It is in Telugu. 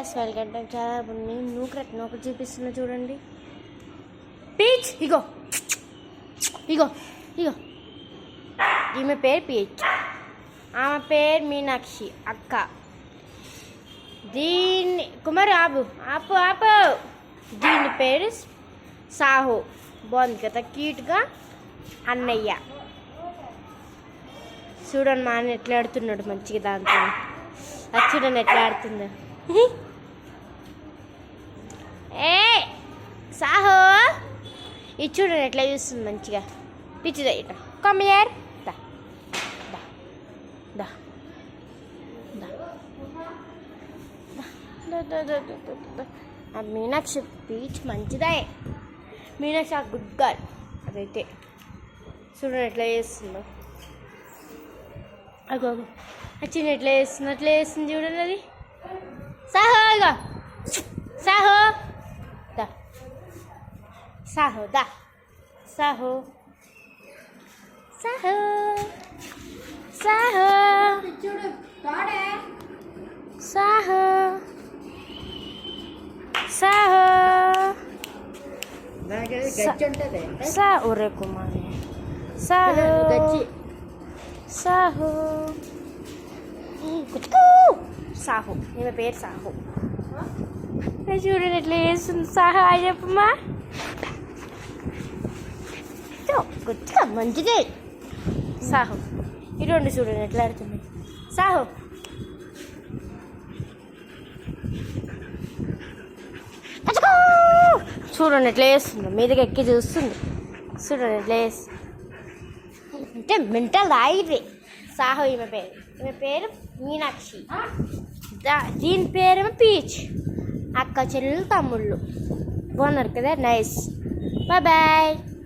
వెల్కమ్ టు చాలా నేను నూకలు చూపిస్తున్నా చూడండి. పీచ్ ఇగో ఇగో ఇగో ఈమె పేరు పీచ్, ఆమె పేరు మీనాక్షి అక్క. దీన్ని కుమారి ఆపు ఆపు ఆపు దీని పేరు సాహు. బాగుంది కదా క్యూట్గా. అన్నయ్య చూడండి మా అన్న ఎట్లా ఆడుతున్నాడు మంచిగా దాంతో. అది చూడండి ఎట్లా ఆడుతుందో. ఏ సాహో ఇది చూడండి ఎట్లా చూస్తుంది మంచిగా. పిచ్చిదా ఇట కమ్మయార్ దా దా దా. ఆ మీనాక్షి పీచ్ మంచిదే. మీనాక్షి ఆ గుడ్ గర్ల్. అదైతే చూడండి ఎట్లా చేస్తుందో. అగో చిన్న ఎట్లా చేస్తుంది చూడండి. అది సాహో ఇగో సాహో దా సాహో దా సాహో సాహో సాహో సాహో సాహో సా ఒరే కుమారి సాహో సాహో సాహు. ఈమె పేరు సాహు. చూడండి ఎట్లా చేస్తుంది సాహు. అని చెప్పమ్మా గుర్తుగా మంచిదే సాహు. ఇటువంటి చూడండి ఎట్లా ఆడుతుంది సాహు. చూడండి ఎట్లా చేస్తుంది, మీదకి ఎక్కి చూస్తుంది. చూడండి ఎట్లా చేస్తుంది అంటే మెంటల్ రాయిది సాహు. ఈమె పేరు మీనాక్షి. దీని పేరేమో పీచ్. అక్క చెల్లెలు తమ్ముళ్ళు బాగున్నారు కదా. నైస్. Bye bye.